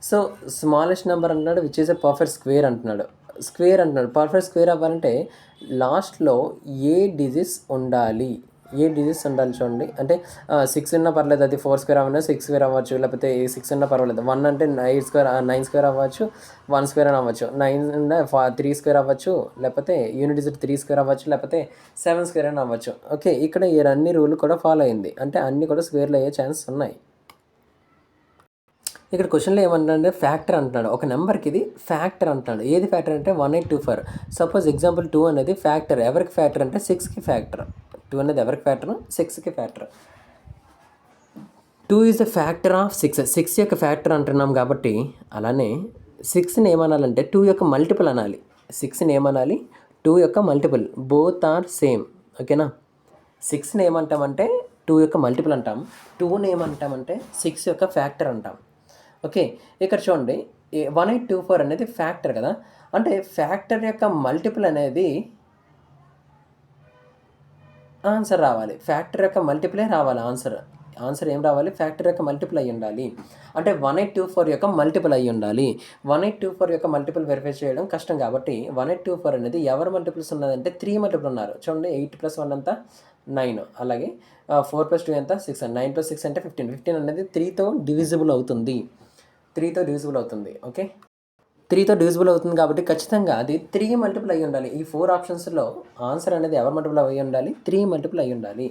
సో స్మాలెస్ట్ నెంబర్ అంటున్నాడు, which is a perfect square అంటున్నాడు. స్క్వేర్ అంటున్నాడు. పర్ఫెక్ట్ స్క్వేర్ అవ్వాలంటే లాస్ట్లో ఏ డిజిట్స్ ఉండాలి, చూడండి. అంటే 6 ఉన్నా పర్లేదు, అది 4 స్క్వేర్ అవ్వను, 6 స్క్వేర్ అవ్వచ్చు, లేకపోతే 6 ఉన్నా పర్వాలేదు. 1 అంటే 9 స్క్వేర్ అవ్వచ్చు, 1 స్క్వేర్ అని అవ్వచ్చు. 9 ఉన్నా 3 స్క్వేర్ అవ్వచ్చు, లేకపోతే యూనిట్ డిజిట్ 3 స్క్వేర్ అవ్వచ్చు, లేకపోతే 7 స్క్వేర్ అని అవ్వచ్చు. ఓకే, ఇక్కడ ఈ అన్ని రూల్ కూడా ఫాలో అయింది, అంటే అన్నీ కూడా స్క్వేర్లు అయ్యే ఛాన్స్ ఉన్నాయి. ఇక్కడ క్వశ్చన్లో ఏమంటాడంటే ఫ్యాక్టర్ అంటున్నాడు. ఒక నెంబర్కి ఇది ఫ్యాక్టర్ అంటున్నాడు. ఏది ఫ్యాక్టర్ అంటే 1824. సపోజ్ ఎగ్జాంపుల్ 2 అనేది ఫ్యాక్టర్. ఎవరికి ఫ్యాక్టర్ అంటే 6కి ఫ్యాక్టర్. 2 అనేది ఎవరికి ఫ్యాక్టర్? 6కి factor. 2 is the factor of 6. 6 యొక్క ఫ్యాక్టర్ అంటున్నాం కాబట్టి, అలానే 6ని ఏమనాలంటే 2 యొక్క మల్టిపుల్ అనాలి. 6ని ఏమనాలి? 2 యొక్క మల్టిపుల్. Both are same. ఓకేనా? 6ని ఏమంటామంటే 2 యొక్క మల్టిపుల్ అంటాం. 2ని ఏమంటామంటే 6 యొక్క ఫ్యాక్టర్ అంటాం. ఓకే, ఇక్కడ చూడండి 1824 అనేది ఫ్యాక్టర్ కదా, అంటే ఫ్యాక్టర్ యొక్క మల్టిపుల్ అనేది ఆన్సర్ రావాలి. ఫ్యాక్టర్ యొక్క మల్టిపులే రావాలి ఆన్సర్ ఏం రావాలి? ఫ్యాక్టర్ యొక్క మల్టిపుల్ అయ్యి ఉండాలి. అంటే 1824 యొక్క మల్టిపుల్ అయ్యి ఉండాలి. 1824 యొక్క మల్టిపుల్ వెరిఫై చేయడం కష్టం కాబట్టి 1824 అనేది ఎవరు మల్టిపుల్స్ ఉన్నదంటే 3 మల్టిపుల్ ఉన్నారు. చూడండి, 8 + 1 అంతా 9, అలాగే 4 + 2 ఎంత 6, 9 + 6 అంటే 15. 15 అనేది 3తో డివిజిబుల్ అవుతుంది. 3తో డివిజిబుల్ అవుతుంది. ఓకే, 3తో డివిజిబుల్ అవుతుంది కాబట్టి ఖచ్చితంగా అది 3 మల్టిపుల్ అయ్యి ఉండాలి. ఈ 4 ఆప్షన్స్లో ఆన్సర్ అనేది ఎవరు మల్టిపుల్ అయ్యి ఉండాలి? 3 మల్టిపుల్ అయ్యి ఉండాలి.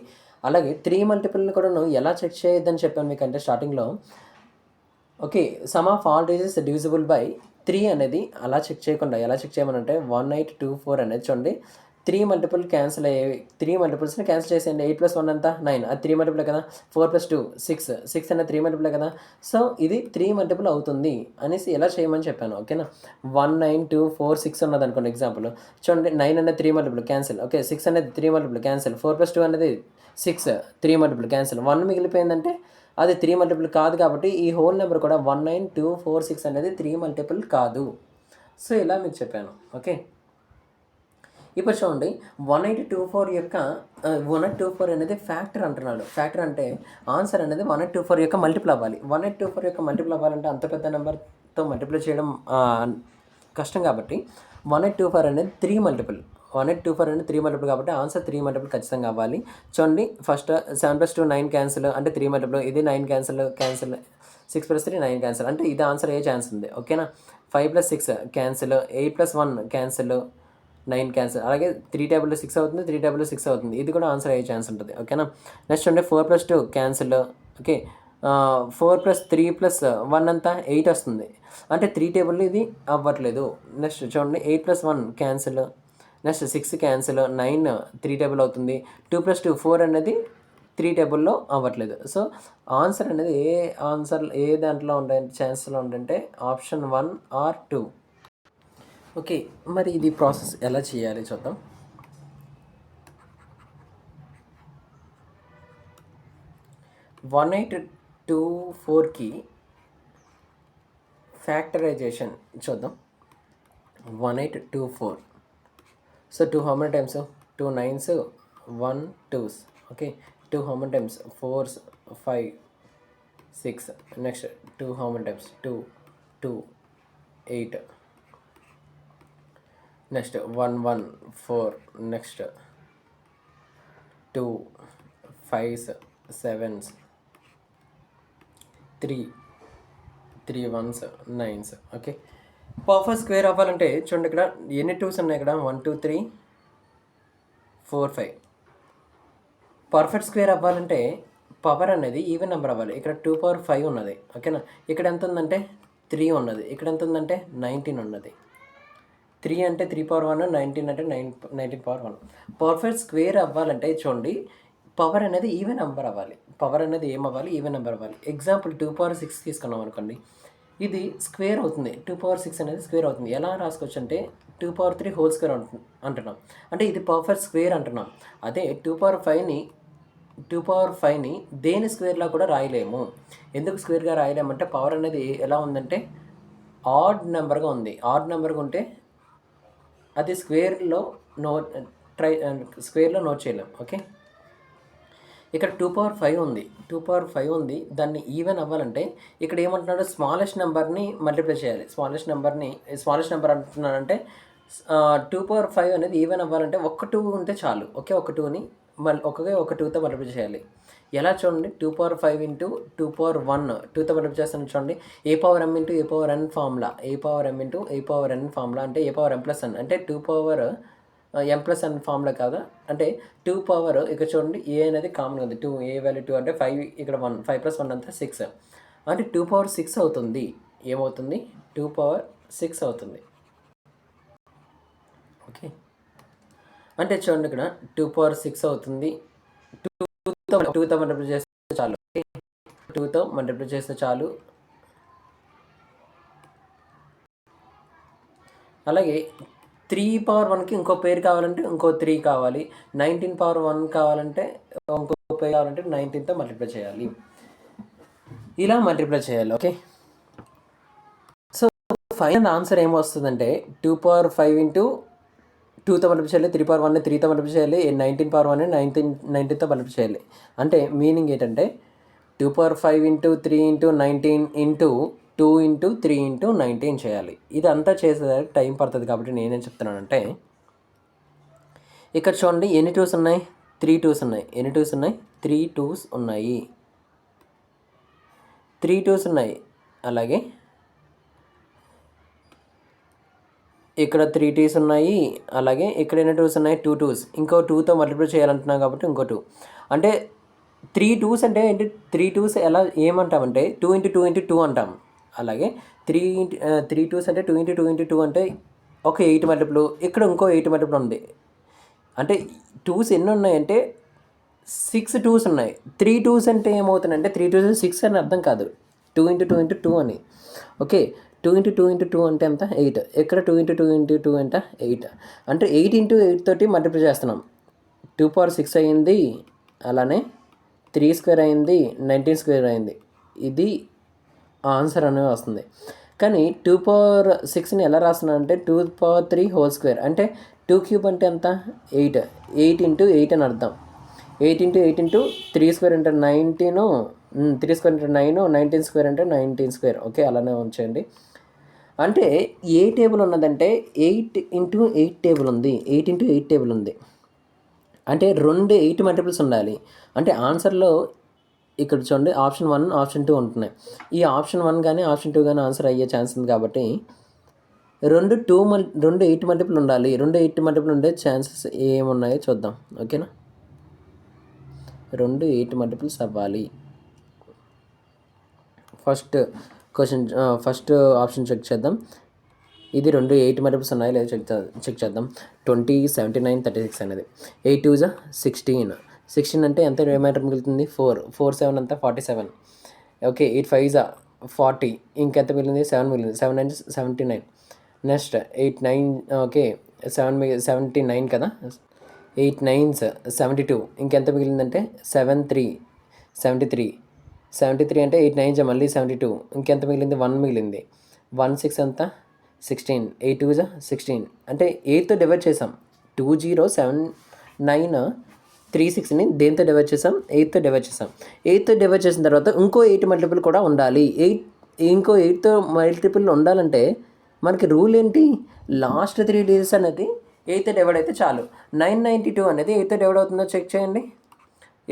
అలాగే 3 మల్టిపుల్ని కూడాను ఎలా చెక్ చేయొద్దని చెప్పాను మీకంటే స్టార్టింగ్లో. Okay, some of all digits divisible by 3 అనేది అలా చెక్ చేయకుండా ఎలా చెక్ చేయమనంటే 1824 అనేది చూడండి 3 మల్టిపుల్ క్యాన్సిల్ అయ్యేవి. 3 మల్టిపుల్స్ని క్యాన్సిల్ చేసేయండి. 8 + 1 అంతా 9, అది 3 మల్టిపుల్ కదా. 4 + 2 6, 6 అనేది 3 మల్టిపుల్ కదా. సో ఇది 3 మల్టిపుల్ అవుతుంది అనేసి ఎలా చేయమని చెప్పాను. ఓకేనా? 1 9 2 4 6 ఉన్నది అనుకోండి ఎగ్జాంపుల్. చూడండి, 9 అనేది 3 మల్టిపుల్ క్యాన్సిల్. ఓకే, 6 అనేది 3 మల్టిపుల్ క్యాన్సిల్. 4 + 2 అనేది 6, 3 మల్టిపుల్ క్యాన్సిల్. 1 మిగిలిపోయిందంటే అది 3 మల్టిపుల్ కాదు కాబట్టి ఈ హోల్ నెంబర్ కూడా 1 9 2 4 6 అనేది 3 మల్టిపుల్ కాదు. సో ఇలా మీకు చెప్పాను. ఓకే, ఇప్పుడు చూడండి 1824 యొక్క 1824 అనేది ఫ్యాక్టర్ అంటున్నాడు. ఫ్యాక్టర్ అంటే ఆన్సర్ అనేది 1824 యొక్క మల్టిపుల్ అవ్వాలి. 1824 యొక్క మల్టిపుల్ అవ్వాలంటే అంత పెద్ద నెంబర్తో మల్టిప్లై చేయడం కష్టం కాబట్టి 1824 అనేది 3 మల్టిపుల్. 1824 అనేది 3 మల్టిపుల్ కాబట్టి ఆన్సర్ 3 మల్టిపుల్ ఖచ్చితంగా అవ్వాలి. చూడండి, ఫస్ట్ 7 + 2 9 క్యాన్సిల్ అంటే 3 మల్టిపుల్. ఇది 9 క్యాన్సిల్. 6 + 3 9 క్యాన్సిల్ అంటే ఇది ఆన్సర్ అయ్యే ఛాన్స్ ఉంది. ఓకేనా? 5 + 6 క్యాన్సిల్. 8 + 1 క్యాన్సిల్. 9 క్యాన్సిల్. అలాగే 3 టేబుల్లో 6 అవుతుంది, 3 టేబుల్లో 6 అవుతుంది. ఇది కూడా ఆన్సర్ అయ్యే ఛాన్స్ ఉంటుంది. ఓకేనా? నెక్స్ట్ అంటే 4 + 2 క్యాన్సిల్. ఓకే, 4 + 3 + 1 అంతా 8 వస్తుంది. అంటే 3 టేబుల్లో ఇది అవ్వట్లేదు. నెక్స్ట్ చూడండి, 8 + 1 క్యాన్సిల్. Next 6 cancel. 9 3 టేబుల్ అవుతుంది. 2 + 2 4 అనేది 3 టేబుల్లో అవ్వట్లేదు. సో ఆన్సర్ అనేది ఏ దాంట్లో ఉండే ఛాన్స్లో ఉందంటే ఆప్షన్ 1 ఆర్ 2. ఓకే, మరి ఇది ప్రాసెస్ ఎలా చేయాలి చూద్దాం. 1824కి ఫ్యాక్టరైజేషన్ చూద్దాం. 1824. So 2 how many times? 2 9s, 1 2s. Okay, 2 how many times? 4s, 5 6. Next 2 how many times? 2 2 8. Next 1 1 4. Next 2 5s 7s 3 3 1s 9s. Okay, perfect square అవ్వాలంటే చూడండి, ఇక్కడ ఎన్ని 2s ఉన్నాయి? ఇక్కడ 1 2 3 4 5. పర్ఫెక్ట్ స్క్వేర్ అవ్వాలంటే పవర్ అనేది ఈవెన్ నెంబర్ అవ్వాలి. ఇక్కడ 2/5 ఉన్నది. ఓకేనా? ఇక్కడ ఎంత ఉందంటే 3 ఉన్నది. ఇక్కడ ఎంత ఉందంటే 19 ఉన్నది. 3 అంటే 3/1, 19 అంటే 19/1. పర్ఫెక్ట్ స్క్వేర్ అవ్వాలంటే చూడండి, పవర్ అనేది ఈవెన్ నెంబర్ అవ్వాలి. పవర్ అనేది ఏమవ్వాలి? ఈవెన్ నెంబర్ అవ్వాలి. ఎగ్జాంపుల్ 2/6 తీసుకున్నాం అనుకోండి, ఇది స్క్వేర్ అవుతుంది. 2/6 అనేది స్క్వేర్ అవుతుంది. ఎలా రాసుకోవచ్చు అంటే 2/3 హోల్ స్క్వేర్ అంటున్నాం. అంటే ఇది పర్ఫెక్ట్ స్క్వేర్ అంటున్నాం. అదే 2/5ని దేని స్క్వేర్లా కూడా రాయలేము. ఎందుకు స్క్వేర్గా రాయలేమంటే పవర్ అనేది ఎలా ఉందంటే ఆడ్ నెంబర్గా ఉంది. ఆడ్ నెంబర్గా ఉంటే అది స్క్వేర్లో స్క్వేర్లో నోట్ చేయలేం. ఓకే, ఇక్కడ 2 పవర్ 5 ఉంది, 2 పవర్ 5 ఉంది. దాన్ని ఈవెన్ అవ్వాలంటే ఇక్కడ ఏమంటున్నాడు, స్మాలెస్ట్ నెంబర్ని మల్టిప్లై చేయాలి. స్మాలెస్ట్ నెంబర్ అంటున్నాడంటే 2 పవర్ 5 అనేది ఈవెన్ అవ్వాలంటే ఒక 2 ఉంటే చాలు. ఓకే, ఒక 2ని ఒక 2తో మల్టిప్లై చేయాలి. ఎలా చూడండి, 2 పవర్ 5 ఇంటూ 2 పవర్ 1 2తో మల్టిప్లై చేస్తాను చూడండి. A⁴m into A⁴n formula, A⁴m into A⁴n formula అంటే A⁴m+n అంటే 2 పవర్ m+n ఫార్ములా కాదా. అంటే 2 పవర్ ఇక్కడ చూడండి, ఏ అనేది కామన్ ఉంది, 2 ఏ వాల్యూ 2 అంటే 5, ఇక్కడ 1, 5+1 అంతా 6 అంటే 2 పవర్ 6 అవుతుంది. ఏమవుతుంది, 2 పవర్ 6 అవుతుంది. ఓకే, అంటే చూడండి ఇక్కడ 2 పవర్ 6 అవుతుంది. 2తో మల్టిప్లై చేస్తే చాలు, 2తో మల్టిప్లై చేస్తే చాలు. అలాగే 3 పవర్ 1కి ఇంకో పేరు కావాలంటే ఇంకో 3 కావాలి. 19 పవర్ 1 కావాలంటే ఇంకో పేరు కావాలంటే 19తో మల్టిప్లై చేయాలి. ఇలా మల్టిప్లై చేయాలి. ఓకే, సో ఫైనల్ ఆన్సర్ ఏమొస్తుందంటే 2 పవర్ 5 ఇంటూ 2తో మల్టిప్లై చేయాలి, 3 పవర్ 1ని 3తో మల్టిప్లై చేయాలి, 19 పవర్ 1ని 19తో మల్టిప్లై చేయాలి. అంటే మీనింగ్ ఏంటంటే 2 power 5 into 3 into 19 into 2 into 3 into 19 చేయాలి. ఇదంతా చేసేదానికి టైం పడుతుంది. కాబట్టి నేనేం చెప్తున్నానంటే, ఇక్కడ చూడండి ఎన్ని 2s ఉన్నాయి, 3 2s ఉన్నాయి. ఎన్ని 2s ఉన్నాయి, 3 2s ఉన్నాయి, 3 2s ఉన్నాయి. అలాగే ఇక్కడ 3 2s ఉన్నాయి. అలాగే ఇక్కడ ఎన్ని 2s ఉన్నాయి, 2 2s. ఇంకో 2తో మల్టిప్లై చేయాలంటున్నాం కాబట్టి ఇంకో 2 అంటే 3 2s అంటే ఏంటి, 3 2s ఎలా ఏమంటామంటే 2 ఇంటూ 2 ఇంటూ 2 అంటాం. అలాగే 3 2s అంటే 2 ఇంటూ 2 ఇంటూ 2 అంటే ఒక 8 మల్టిపుల్, ఇక్కడ ఇంకో 8 మల్టిపుల్ ఉంది. అంటే 2s ఎన్ని ఉన్నాయంటే 6 2s ఉన్నాయి. 3 2s అంటే ఏమవుతుందంటే 3 2s 6 అని అర్థం కాదు, 2 ఇంటూ 2 ఇంటూ 2 అని. ఓకే, 2 ఇంటూ 2 ఇంటూ 2 అంటే ఎంత, 8. ఇక్కడ 2 ఇంటూ 2 ఇంటూ 2 అంటే 8. అంటే 8 ఇంటూ 8 తోటి మల్టిప్లై చేస్తున్నాం. 2 పవర్ 6 అయ్యింది. అలానే 3 స్క్వేర్ అయింది, 19 స్క్వేర్ అయింది. ఇది ఆన్సర్ అనేది వస్తుంది. కానీ 2 పవర్ 6ని ఎలా రాస్తున్నాను అంటే 2 పవర్ 3 హోల్ స్క్వేర్ అంటే 2 క్యూబ్ అంటే ఎంత, 8. 8 ఇంటూ 8 అని అర్థం. 8 ఇంటూ 8 ఇంటూ 3 స్క్వేర్ అంటే 19, 3 స్క్వేర్ అంటే 9, 19 స్క్వేర్ అంటే 19 స్క్వేర్. ఓకే, అలానే ఉంచండి. అంటే ఏ టేబుల్ ఉన్నదంటే 8 ఇంటూ 8 టేబుల్ ఉంది, 8 ఇంటూ 8 టేబుల్ ఉంది. అంటే 2 8 మల్టిపుల్స్ ఉండాలి. అంటే ఆన్సర్లో ఇక్కడ చూడండి ఆప్షన్ 1 ఆప్షన్ 2 ఉంటున్నాయి. ఈ ఆప్షన్ 1 కానీ ఆప్షన్ 2 కానీ ఆన్సర్ అయ్యే ఛాన్స్ ఉంది. కాబట్టి 2 8 మల్టిపుల్ ఉండాలి. 2 8 మల్టిపుల్ ఉండే ఛాన్సెస్ ఏమున్నాయో చూద్దాం. ఓకేనా, 2 8 మల్టిపుల్స్ అవ్వాలి. ఫస్ట్ ఆప్షన్ చెక్ చేద్దాం. ఇది 2 8 మల్టిపుల్స్ ఉన్నాయో లేదో చెక్ చేద్దాం. 20 79 36 అనేది 8 2 16. 16 అంటే ఎంత రిమైండర్ మిగులుతుంది, 4 7 అంతా 47. ఓకే, 8 5 40. ఇంకెంత మిగిలింది, 7 మిగిలింది. 7 9 79. నెక్స్ట్ 8 9. ఓకే, 79 కదా. 8 9s 72. ఇంకెంత మిగిలిందంటే 7 3 73. 73 అంటే 8 9s మళ్ళీ 72. ఇంకెంత మిగిలింది, 1 మిగిలింది. 1 6 అంతా 16. 8 2 16 అంటే 8తో డివైడ్ చేసాం. 2079 36ని దేంతో డివైడ్ చేసాం, 8తో డివైడ్ చేసాం. 8తో డివైడ్ చేసిన తర్వాత ఇంకో 8 మల్టిపుల్ కూడా ఉండాలి. ఇంకో 8తో మల్టిపుల్ ఉండాలంటే మనకి రూల్ ఏంటి, లాస్ట్ 3 digits అనేది 8తో డివైడ్ అయితే చాలు. 992 అనేది 8తో డివైడ్ అవుతుందో చెక్ చేయండి.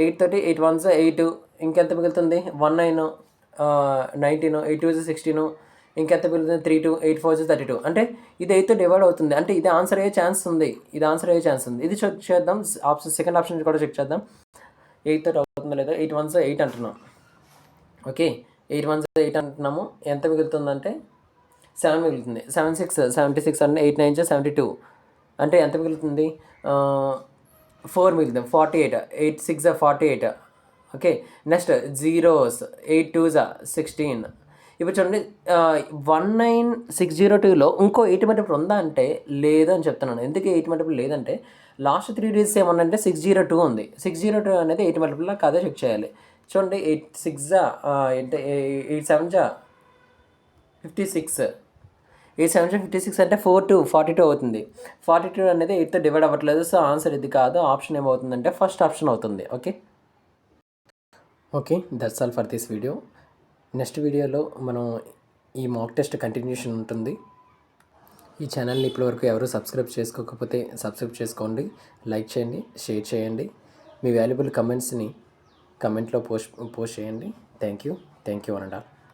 8 తోటి 8 1s 8. ఇంకెంత మిగులుతుంది, 1 9 19, 8 2 16. ఇంకెంత మిగులుతుంది, 3 2, 8 4 32. అంటే ఇది 8తో డివైడ్ అవుతుంది. అంటే ఇది ఆన్సర్ అయ్యే ఛాన్స్ ఉంది. ఇది చెక్ చేద్దాం. సెకండ్ ఆప్షన్ కూడా చెక్ చేద్దాం, 8తో అవుతుందో లేదో. 8 1s 8 అంటున్నాం. ఓకే, 8 1s 8 అంటున్నాము. ఎంత మిగులుతుందంటే 7 మిగులుతుంది. 7 6 76 అంటే 8 9 72. అంటే ఎంత మిగులుతుంది, 4 మిగులుతుంది. 48. 8 6 48. Okay, next 0s 8 2s 16. ఇప్పుడు చూడండి 19602లో ఇంకో 8 మల్టిపుల్ ఉందా అంటే లేదు అని చెప్తున్నాను. ఎందుకు 8 మల్టిపుల్ లేదంటే లాస్ట్ 3 digits ఏమన్నంటే 602 ఉంది. 602 అనేది 8 మల్టిపుల్ కాదో చెక్ చేయాలి. చూడండి 8 6 8 7 56. ఈ 756 అంటే 4 to 42 అవుతుంది. 42 అనేది 8తో డివైడ్ అవ్వట్లేదు. సో ఆన్సర్ ఇది కాదు. ఆప్షన్ ఏమవుతుందంటే ఫస్ట్ ఆప్షన్ అవుతుంది. Okay, that's all for this video. Next వీడియోలో మనం ఈ మాక్ టెస్ట్ కంటిన్యూషన్ ఉంటుంది. ఈ ఛానల్ని ఇప్పటివరకు ఎవరు సబ్స్క్రైబ్ చేసుకోకపోతే సబ్స్క్రైబ్ చేసుకోండి, లైక్ చేయండి, షేర్ చేయండి. మీ వాల్యుబుల్ కమెంట్స్ని కమెంట్లో పోస్ట్ చేయండి. Thank you one and all.